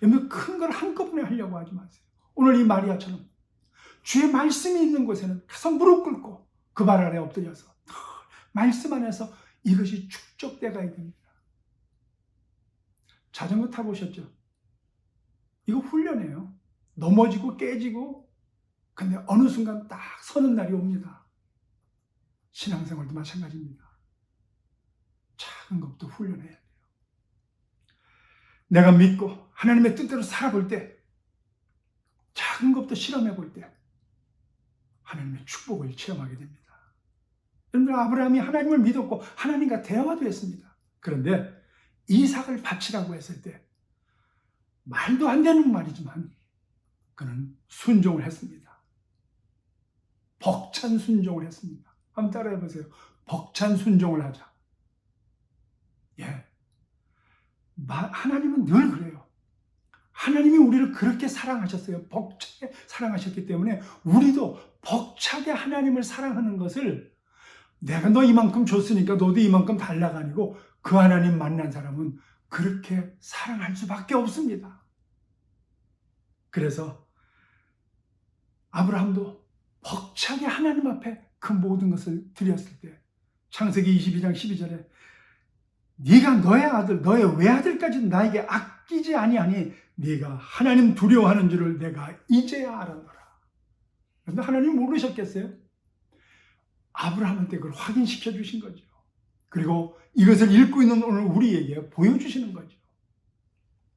여러분, 큰 걸 한꺼번에 하려고 하지 마세요. 오늘 이 마리아처럼 주의 말씀이 있는 곳에는 가서 무릎 꿇고 그 발 아래 엎드려서 말씀 안에서 이것이 축적돼 가야 됩니다. 자전거 타보셨죠? 이거 훈련이에요. 넘어지고 깨지고, 근데 어느 순간 딱 서는 날이 옵니다. 신앙생활도 마찬가지입니다. 작은 것도 훈련해야 돼요. 내가 믿고 하나님의 뜻대로 살아볼 때, 작은 것도 실험해 볼 때 하나님의 축복을 체험하게 됩니다. 여러분, 아브라함이 하나님을 믿었고 하나님과 대화도 했습니다. 그런데 이삭을 바치라고 했을 때 말도 안 되는 말이지만 그는 순종을 했습니다. 벅찬 순종을 했습니다. 한번 따라해 보세요. 벅찬 순종을 하자. 예. 하나님은 늘 그래요. 하나님이 우리를 그렇게 사랑하셨어요. 벅차게 사랑하셨기 때문에 우리도 벅차게 하나님을 사랑하는 것을, 내가 너 이만큼 줬으니까 너도 이만큼 달라가 아니고 그 하나님 만난 사람은 그렇게 사랑할 수밖에 없습니다. 그래서 아브라함도 벅차게 하나님 앞에 그 모든 것을 드렸을 때, 창세기 22장 12절에 네가 너의 아들, 너의 외아들까지 나에게 아끼지 아니하니 네가 하나님 두려워하는 줄을 내가 이제야 알았노라. 그런데 하나님 모르셨겠어요? 아브라함한테 그걸 확인시켜 주신 거죠. 그리고 이것을 읽고 있는 오늘 우리에게 보여주시는 거죠.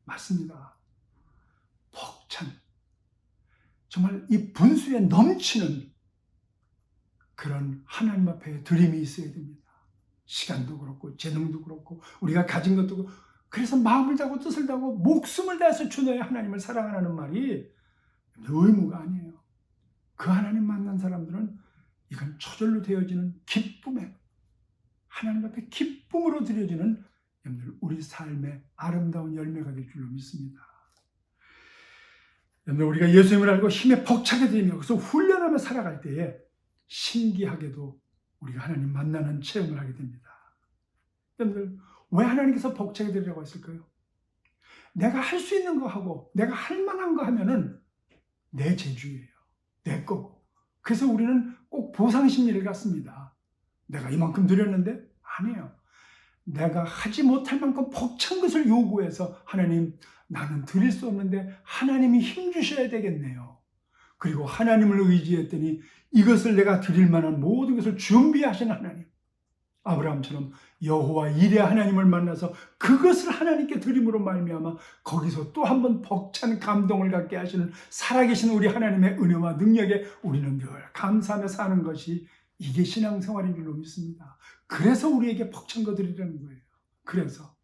맞습니다. 벅찬, 정말 이 분수에 넘치는 그런 하나님 앞에 드림이 있어야 됩니다. 시간도 그렇고 재능도 그렇고 우리가 가진 것도 그렇고, 그래서 마음을 다하고 뜻을 다하고 목숨을 다해서 주 너의 하나님을 사랑하라는 말이 의무가 아니에요. 그 하나님 만난 사람들은 이건 저절로 되어지는 기쁨에, 하나님 앞에 기쁨으로 드려지는 여러분들 우리 삶의 아름다운 열매가 될 줄로 믿습니다. 여러분들 우리가 예수님을 알고 힘에 벅차게 되며 그래서 훈련하며 살아갈 때에 신기하게도 우리가 하나님 만나는 체험을 하게 됩니다. 여러분들 왜 하나님께서 벅차게 되라고 했을까요? 내가 할 수 있는 거 하고 내가 할 만한 거 하면은 내 재주예요. 내 거고. 그래서 우리는 꼭 보상 심리를 갖습니다. 내가 이만큼 드렸는데 아니에요. 내가 하지 못할 만큼 벅찬 것을 요구해서 하나님 나는 드릴 수 없는데 하나님이 힘 주셔야 되겠네요. 그리고 하나님을 의지했더니 이것을 내가 드릴 만한 모든 것을 준비하신 하나님, 아브라함처럼 여호와 이레 하나님을 만나서 그것을 하나님께 드림으로 말미암아 거기서 또 한 번 벅찬 감동을 갖게 하시는 살아계신 우리 하나님의 은혜와 능력에 우리는 늘 감사하며 사는 것이 이게 신앙생활인 줄로 믿습니다. 그래서 우리에게 벅찬 것들이라는 거예요. 그래서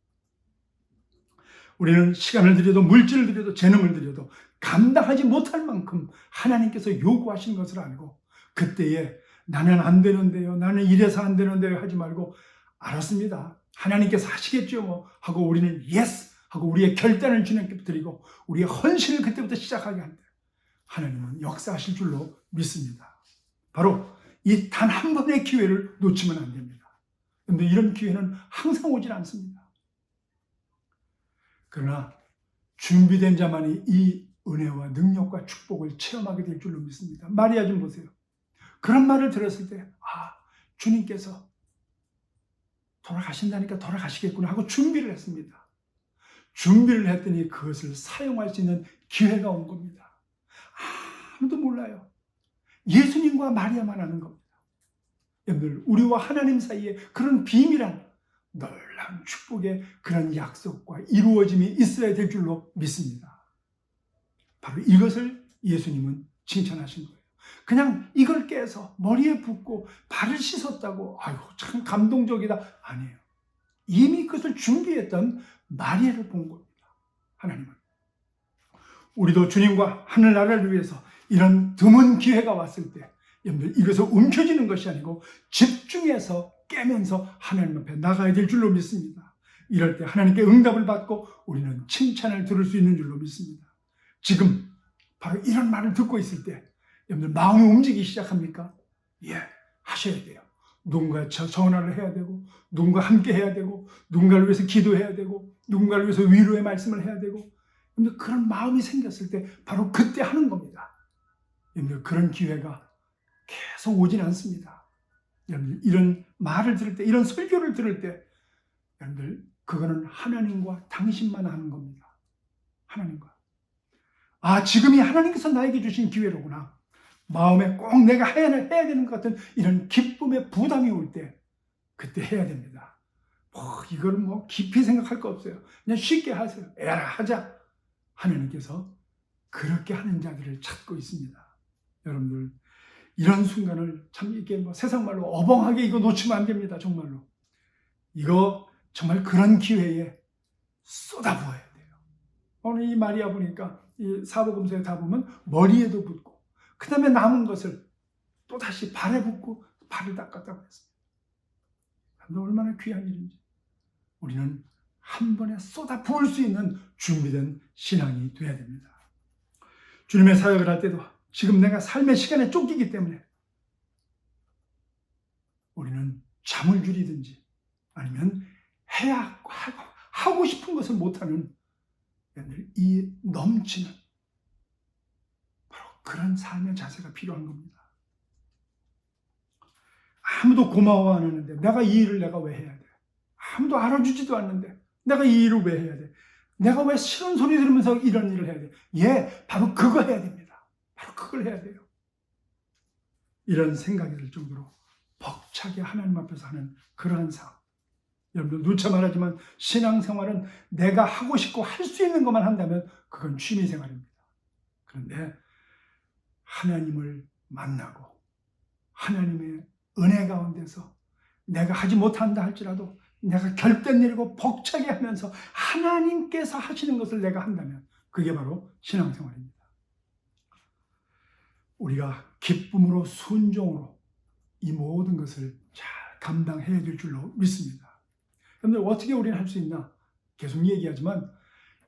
우리는 시간을 들여도 물질을 들여도 재능을 들여도 감당하지 못할 만큼 하나님께서 요구하신 것을 알고 그때에 나는 안 되는데요, 나는 이래서 안 되는데요 하지 말고 알았습니다. 하나님께서 하시겠죠 뭐 하고 우리는 예스 하고 우리의 결단을 주님께 드리고 우리의 헌신을 그때부터 시작하게 한다. 하나님은 역사하실 줄로 믿습니다. 바로 이 단 한 번의 기회를 놓치면 안 됩니다. 그런데 이런 기회는 항상 오질 않습니다. 그러나 준비된 자만이 이 은혜와 능력과 축복을 체험하게 될 줄로 믿습니다. 마리아 좀 보세요. 그런 말을 들었을 때 주님께서 돌아가신다니까 돌아가시겠구나 하고 준비를 했습니다. 준비를 했더니 그것을 사용할 수 있는 기회가 온 겁니다. 아무도 몰라요. 예수님과 마리아만 아는 겁니다. 여러분들 우리와 하나님 사이에 그런 비밀한 놀라운 축복의 그런 약속과 이루어짐이 있어야 될 줄로 믿습니다. 바로 이것을 예수님은 칭찬하신 거예요. 그냥 이걸 깨서 머리에 붓고 발을 씻었다고 아이고 참 감동적이다 아니에요. 이미 그것을 준비했던 마리아를 본 겁니다. 하나님은 우리도 주님과 하늘나라를 위해서 이런 드문 기회가 왔을 때 여러분들 이것을 움켜쥐는 것이 아니고 집중해서 깨면서 하나님 앞에 나가야 될 줄로 믿습니다. 이럴 때 하나님께 응답을 받고 우리는 칭찬을 들을 수 있는 줄로 믿습니다. 지금 바로 이런 말을 듣고 있을 때 여러분들 마음이 움직이기 시작합니까? 예, 하셔야 돼요. 누군가 전화를 해야 되고 누군가 함께 해야 되고 누군가를 위해서 기도해야 되고 누군가를 위해서 위로의 말씀을 해야 되고 여러분들 그런 마음이 생겼을 때 바로 그때 하는 겁니다. 여러분들 그런 기회가 계속 오진 않습니다. 여러분들 이런 말을 들을 때 이런 설교를 들을 때 여러분들 그거는 하나님과 당신만 하는 겁니다. 하나님과. 지금이 하나님께서 나에게 주신 기회로구나. 마음에 꼭 내가 해야 되는 것 같은 이런 기쁨의 부담이 올 때 그때 해야 됩니다. 이거는 깊이 생각할 거 없어요. 그냥 쉽게 하세요. 에라 하자. 하나님께서 그렇게 하는 자들을 찾고 있습니다. 여러분들 이런 순간을 참 이게 세상 말로 어벙하게 이거 놓치면 안 됩니다. 정말로. 이거 정말 그런 기회에 쏟아부어야 돼요. 오늘 이 마리아 보니까 이 사복음서에 다 보면 머리에도 붓고 그 다음에 남은 것을 또 다시 발에 붓고 발을 닦았다고 했습니다. 얼마나 귀한 일인지. 우리는 한 번에 쏟아 부을 수 있는 준비된 신앙이 되어야 됩니다. 주님의 사역을 할 때도 지금 내가 삶의 시간에 쫓기기 때문에 우리는 잠을 줄이든지 아니면 해야 하고 싶은 것을 못하는 이 넘치는 바로 그런 삶의 자세가 필요한 겁니다. 아무도 고마워 안 하는데 내가 이 일을 내가 왜 해야 돼? 아무도 알아주지도 않는데 내가 이 일을 왜 해야 돼? 내가 왜 싫은 소리 들으면서 이런 일을 해야 돼? 예, 바로 그거 해야 됩니다. 바로 그걸 해야 돼요. 이런 생각이 들 정도로 벅차게 하나님 앞에서 하는 그러한 상황. 여러분 누차 말하지만 신앙생활은 내가 하고 싶고 할 수 있는 것만 한다면 그건 취미생활입니다. 그런데 하나님을 만나고 하나님의 은혜 가운데서 내가 하지 못한다 할지라도 내가 결단 내리고 벅차게 하면서 하나님께서 하시는 것을 내가 한다면 그게 바로 신앙생활입니다. 우리가 기쁨으로 순종으로 이 모든 것을 잘 감당해야 될 줄로 믿습니다. 그런데 어떻게 우리는 할 수 있나? 계속 얘기하지만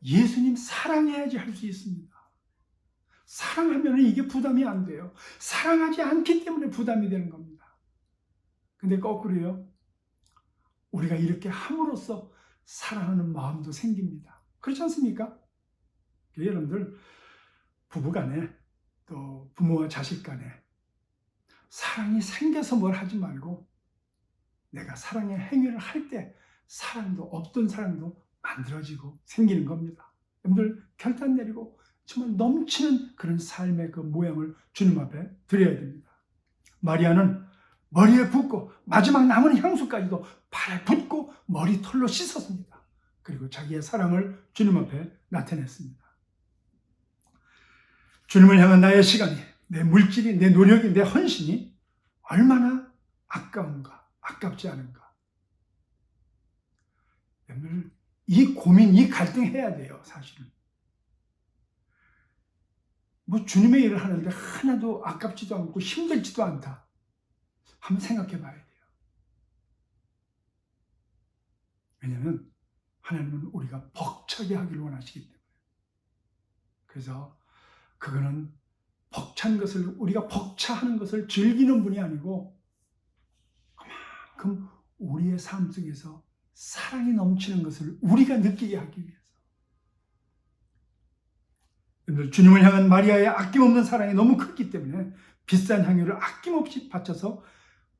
예수님 사랑해야지 할 수 있습니다. 사랑하면 이게 부담이 안 돼요. 사랑하지 않기 때문에 부담이 되는 겁니다. 근데 거꾸로요. 우리가 이렇게 함으로써 사랑하는 마음도 생깁니다. 그렇지 않습니까? 여러분들 부부간에 또 부모와 자식 간에 사랑이 생겨서 뭘 하지 말고 내가 사랑의 행위를 할 때 사랑도 없던 사랑도 만들어지고 생기는 겁니다. 여러분들 결단 내리고 정말 넘치는 그런 삶의 그 모양을 주님 앞에 드려야 됩니다. 마리아는 머리에 붓고 마지막 남은 향수까지도 발에 붓고 머리털로 씻었습니다. 그리고 자기의 사랑을 주님 앞에 나타냈습니다. 주님을 향한 나의 시간이, 내 물질이, 내 노력이, 내 헌신이 얼마나 아까운가, 아깝지 않은가. 여러분 이 고민, 이 갈등 해야 돼요. 사실은. 뭐 주님의 일을 하는데 하나도 아깝지도 않고 힘들지도 않다. 한번 생각해 봐야 돼요. 왜냐하면 하나님은 우리가 벅차게 하기를 원하시기 때문에. 그래서 그거는 벅찬 것을, 우리가 벅차하는 것을 즐기는 분이 아니고 그만큼 우리의 삶 속에서 사랑이 넘치는 것을 우리가 느끼게 하기 위해서. 주님을 향한 마리아의 아낌없는 사랑이 너무 크기 때문에 비싼 향유를 아낌없이 바쳐서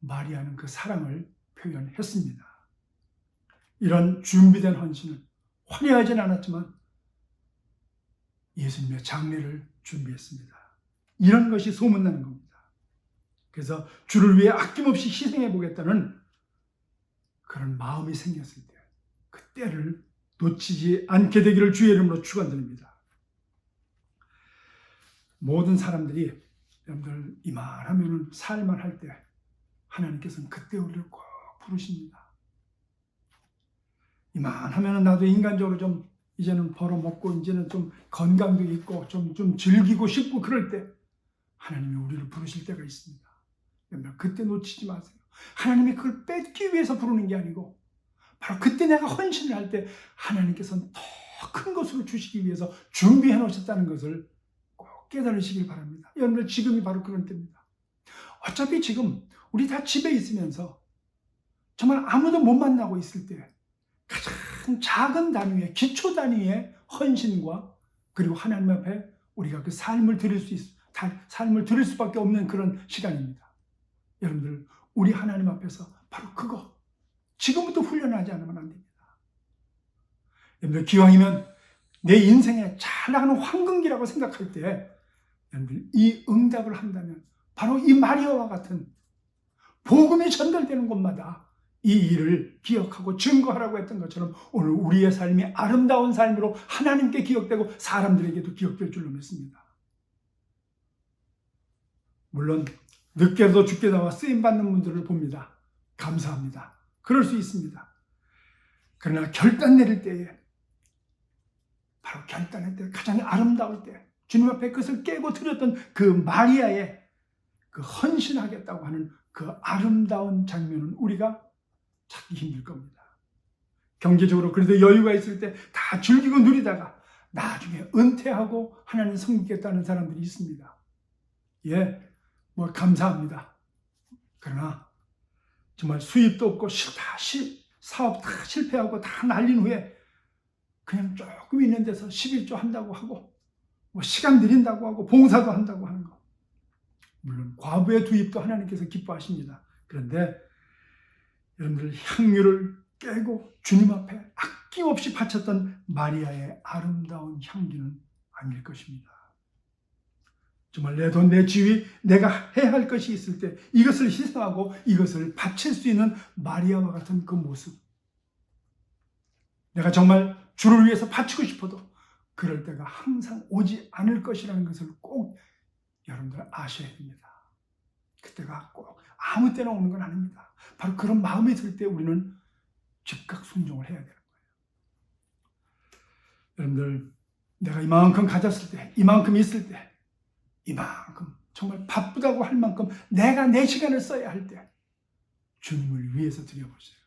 마리아는 그 사랑을 표현했습니다. 이런 준비된 헌신은 화려하진 않았지만 예수님의 장례를 준비했습니다. 이런 것이 소문나는 겁니다. 그래서 주를 위해 아낌없이 희생해 보겠다는 그런 마음이 생겼을 때 그 때를 놓치지 않게 되기를 주의 이름으로 축원드립니다. 모든 사람들이 여러분들 이만하면 살만 할 때 하나님께서는 그때 우리를 꼭 부르십니다. 이만하면 나도 인간적으로 좀 이제는 벌어먹고 이제는 좀 건강도 있고 좀 즐기고 싶고 그럴 때 하나님이 우리를 부르실 때가 있습니다. 여러분 그때 놓치지 마세요. 하나님이 그걸 뺏기 위해서 부르는 게 아니고 바로 그때 내가 헌신을 할 때 하나님께서는 더 큰 것으로 주시기 위해서 준비해 놓으셨다는 것을 꼭 깨달으시길 바랍니다. 여러분들 지금이 바로 그런 때입니다. 어차피 지금 우리 다 집에 있으면서 정말 아무도 못 만나고 있을 때 가장 작은 단위의 기초 단위의 헌신과 그리고 하나님 앞에 우리가 그 삶을 드릴 수밖에 없는 그런 시간입니다. 여러분들 우리 하나님 앞에서 바로 그거 지금부터 훈련하지 않으면 안 됩니다. 여러분들 기왕이면 내 인생에 잘 나가는 황금기라고 생각할 때 여러분들 이 응답을 한다면 바로 이 마리아와 같은 복음이 전달되는 곳마다 이 일을 기억하고 증거하라고 했던 것처럼 오늘 우리의 삶이 아름다운 삶으로 하나님께 기억되고 사람들에게도 기억될 줄로 믿습니다. 물론 늦게도 죽게 나와 쓰임받는 분들을 봅니다. 감사합니다. 그럴 수 있습니다. 그러나 결단 내릴 때에 바로 결단할 때 가장 아름다울 때 주님 앞에 그것을 깨고 드렸던 그 마리아의 그 헌신하겠다고 하는 그 아름다운 장면은 우리가 찾기 힘들 겁니다. 경제적으로 그래도 여유가 있을 때 다 즐기고 누리다가 나중에 은퇴하고 하나님 섬기겠다는 사람들이 있습니다. 예, 뭐 감사합니다. 그러나 정말 수입도 없고 사업 다 실패하고 다 날린 후에 그냥 조금 있는 데서 11조 한다고 하고 뭐 시간 들인다고 하고 봉사도 한다고 하는 거. 물론 과부의 투입도 하나님께서 기뻐하십니다. 그런데 여러분들 향유를 깨고 주님 앞에 아낌없이 바쳤던 마리아의 아름다운 향기는 아닐 것입니다. 정말 내 돈, 내 지위, 내가 해야 할 것이 있을 때 이것을 희생하고 이것을 바칠 수 있는 마리아와 같은 그 모습, 내가 정말 주를 위해서 바치고 싶어도 그럴 때가 항상 오지 않을 것이라는 것을 꼭 여러분들 아셔야 됩니다. 그때가 꼭 아무 때나 오는 건 아닙니다. 바로 그런 마음이 들 때 우리는 즉각 순종을 해야 되는 거예요. 여러분들, 내가 이만큼 가졌을 때, 이만큼 있을 때, 이만큼 정말 바쁘다고 할 만큼 내가 내 시간을 써야 할 때 주님을 위해서 드려보세요.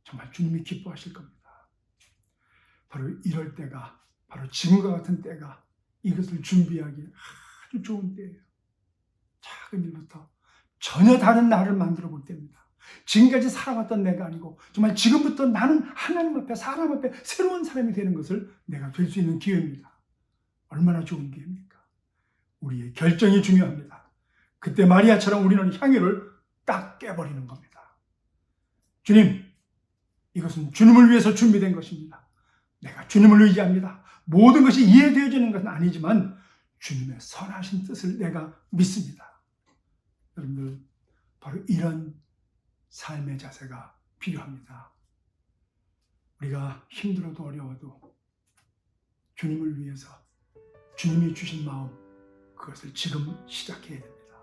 정말 주님이 기뻐하실 겁니다. 바로 이럴 때가, 바로 지금과 같은 때가 이것을 준비하기 아주 좋은 때예요. 작은 일부터 전혀 다른 나를 만들어 볼 때입니다. 지금까지 살아왔던 내가 아니고 정말 지금부터 나는 하나님 앞에, 사람 앞에 새로운 사람이 되는 것을 내가 될 수 있는 기회입니다. 얼마나 좋은 기회입니까? 우리의 결정이 중요합니다. 그때 마리아처럼 우리는 향유를 딱 깨버리는 겁니다. 주님, 이것은 주님을 위해서 준비된 것입니다. 내가 주님을 의지합니다. 모든 것이 이해되어지는 것은 아니지만 주님의 선하신 뜻을 내가 믿습니다. 여러분들, 바로 이런 삶의 자세가 필요합니다. 우리가 힘들어도 어려워도 주님을 위해서 주님이 주신 마음, 그것을 지금 시작해야 됩니다.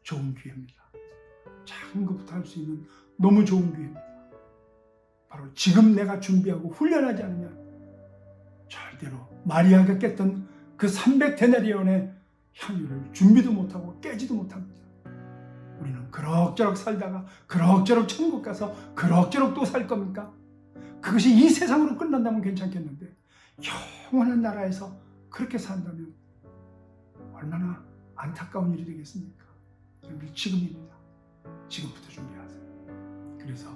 좋은 기회입니다. 작은 것부터 할 수 있는 너무 좋은 기회입니다. 바로 지금 내가 준비하고 훈련하지 않으면 절대로 마리아가 깼던 그 300데나리온의 향유를 준비도 못하고 깨지도 못합니다. 우리는 그럭저럭 살다가 그럭저럭 천국 가서 그럭저럭 또 살 겁니까? 그것이 이 세상으로 끝난다면 괜찮겠는데 영원한 나라에서 그렇게 산다면 얼마나 안타까운 일이 되겠습니까? 지금입니다. 지금부터 준비하세요. 그래서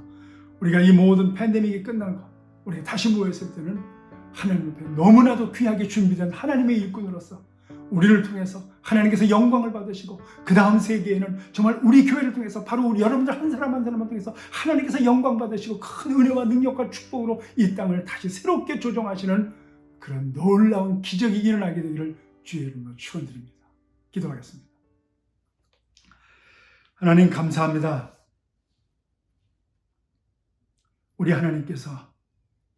우리가 이 모든 팬데믹이 끝나고 우리가 다시 모였을 때는 하나님 앞에 너무나도 귀하게 준비된 하나님의 일꾼으로서 우리를 통해서 하나님께서 영광을 받으시고 그 다음 세계에는 정말 우리 교회를 통해서 바로 우리 여러분들 한 사람 한 사람을 통해서 하나님께서 영광 받으시고 큰 은혜와 능력과 축복으로 이 땅을 다시 새롭게 조정하시는 그런 놀라운 기적이 일어나게 되기를 주의 이름으로 축원드립니다. 기도하겠습니다. 하나님 감사합니다. 우리 하나님께서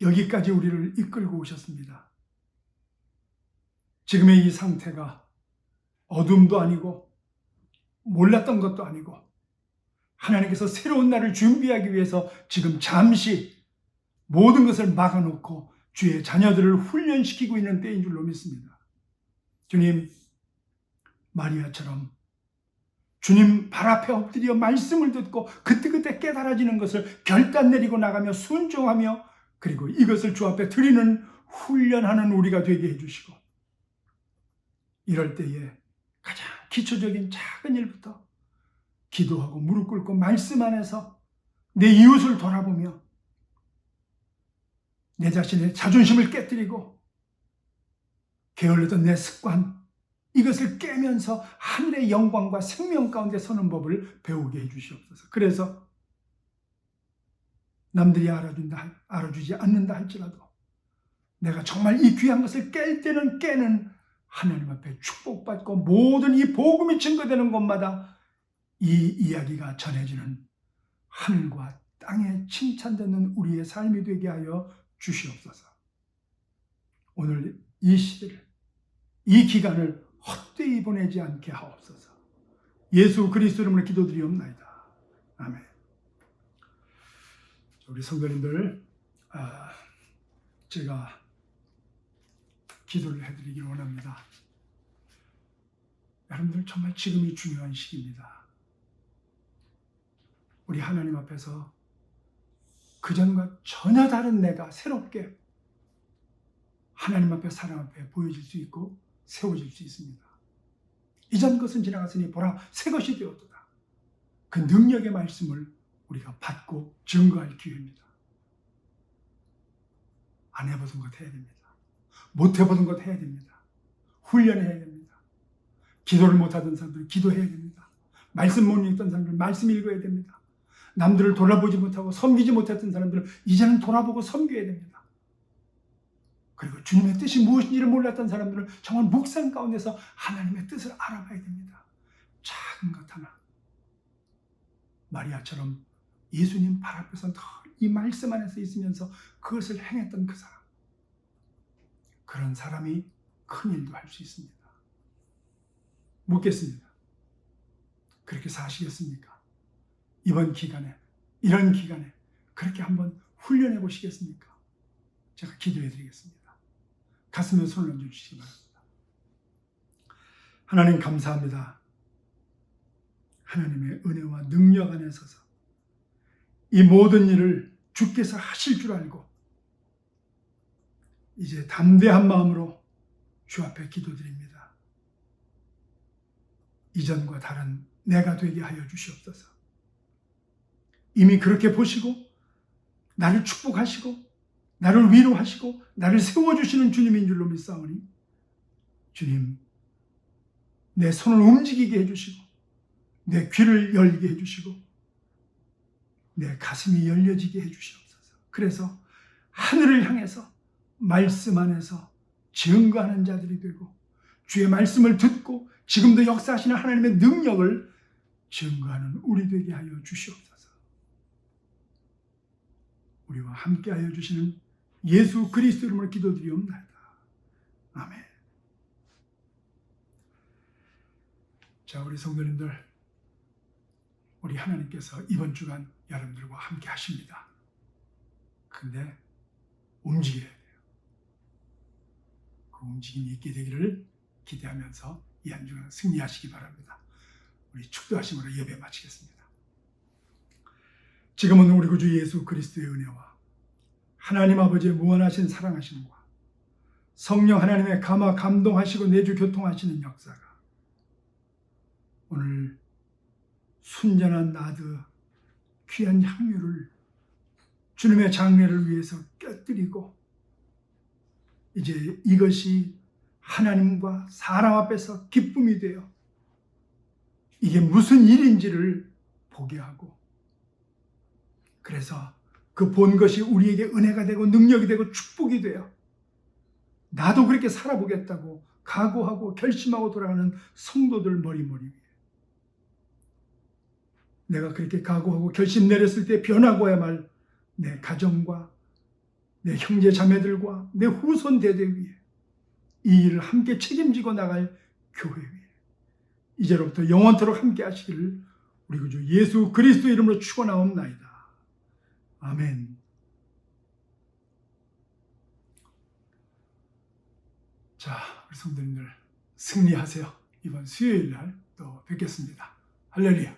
여기까지 우리를 이끌고 오셨습니다. 지금의 이 상태가 어둠도 아니고 몰랐던 것도 아니고 하나님께서 새로운 날을 준비하기 위해서 지금 잠시 모든 것을 막아놓고 주의 자녀들을 훈련시키고 있는 때인 줄로 믿습니다. 주님, 마리아처럼 주님 발 앞에 엎드려 말씀을 듣고 그때그때 깨달아지는 것을 결단 내리고 나가며 순종하며 그리고 이것을 주 앞에 드리는 훈련하는 우리가 되게 해주시고 이럴 때에 가장 기초적인 작은 일부터 기도하고 무릎 꿇고 말씀 안에서 내 이웃을 돌아보며 내 자신의 자존심을 깨뜨리고 게을르던 내 습관 이것을 깨면서 하늘의 영광과 생명 가운데 서는 법을 배우게 해주시옵소서. 그래서 남들이 알아주지 않는다 할지라도 내가 정말 이 귀한 것을 깰 때는 깨는 하나님 앞에 축복받고 모든 이 복음이 증거되는 곳마다 이 이야기가 전해지는 하늘과 땅에 칭찬되는 우리의 삶이 되게 하여 주시옵소서. 오늘 이 시대를, 이 기간을 헛되이 보내지 않게 하옵소서. 예수 그리스도 이름으로 기도드리옵나이다. 아멘. 우리 성도님들, 제가 기도를 해드리길 원합니다. 여러분들 정말 지금이 중요한 시기입니다. 우리 하나님 앞에서 그전과 전혀 다른 내가 새롭게 하나님 앞에 사람 앞에 보여질 수 있고 세워질 수 있습니다. 이전 것은 지나갔으니 보라 새 것이 되었도다. 그 능력의 말씀을 우리가 받고 증거할 기회입니다. 안 해보던 것 해야 됩니다. 못 해보던 것 해야 됩니다. 훈련해야 됩니다. 기도를 못하던 사람들 기도해야 됩니다. 말씀 못 읽던 사람들 말씀 읽어야 됩니다. 남들을 돌아보지 못하고 섬기지 못했던 사람들은 이제는 돌아보고 섬겨야 됩니다. 그리고 주님의 뜻이 무엇인지를 몰랐던 사람들은 정말 묵상 가운데서 하나님의 뜻을 알아봐야 됩니다. 작은 것 하나. 마리아처럼 예수님 발 앞에서 늘 이 말씀 안에서 있으면서 그것을 행했던 그 사람. 그런 사람이 큰 일도 할 수 있습니다. 묻겠습니다. 그렇게 사시겠습니까? 이번 기간에, 이런 기간에 그렇게 한번 훈련해 보시겠습니까? 제가 기도해 드리겠습니다. 가슴에 손을 얹어주시기 바랍니다. 하나님 감사합니다. 하나님의 은혜와 능력 안에 서서 이 모든 일을 주께서 하실 줄 알고 이제 담대한 마음으로 주 앞에 기도드립니다. 이전과 다른 내가 되게 하여 주시옵소서. 이미 그렇게 보시고 나를 축복하시고 나를 위로하시고 나를 세워주시는 주님인 줄로 믿사오니 주님, 내 손을 움직이게 해주시고 내 귀를 열게 해주시고 내 가슴이 열려지게 해주시옵소서. 그래서 하늘을 향해서 말씀 안에서 증거하는 자들이 되고 주의 말씀을 듣고 지금도 역사하시는 하나님의 능력을 증거하는 우리 되게 하여 주시옵소서. 우리와 함께 하여 주시는 예수 그리스도 이름으로 기도드리옵나이다. 아멘. 자, 우리 성도님들, 우리 하나님께서 이번 주간 여러분들과 함께 하십니다. 근데 움직여야 돼요. 그 움직임이 있게 되기를 기대하면서 이 한 주간 승리하시기 바랍니다. 우리 축도하심으로 예배 마치겠습니다. 지금은 우리 구주 예수 그리스도의 은혜와 하나님 아버지의 무한하신 사랑하심과 성령 하나님의 감화 감동하시고 내주 교통하시는 역사가 오늘 순전한 나드 귀한 향유를 주님의 장례를 위해서 껴뜨리고 이제 이것이 하나님과 사람 앞에서 기쁨이 되어 이게 무슨 일인지를 보게 하고 그래서 그 본 것이 우리에게 은혜가 되고 능력이 되고 축복이 되어 나도 그렇게 살아보겠다고 각오하고 결심하고 돌아가는 성도들 머리머리 위에 내가 그렇게 각오하고 결심 내렸을 때 변하고야말 내 가정과 내 형제 자매들과 내 후손 대대 위에 이 일을 함께 책임지고 나갈 교회 위에 이제로부터 영원토록 함께 하시기를 우리 구주 예수 그리스도 이름으로 축원하옵나이다. 아멘. 자, 우리 성도님들 승리하세요. 이번 수요일 날 또 뵙겠습니다. 할렐루야.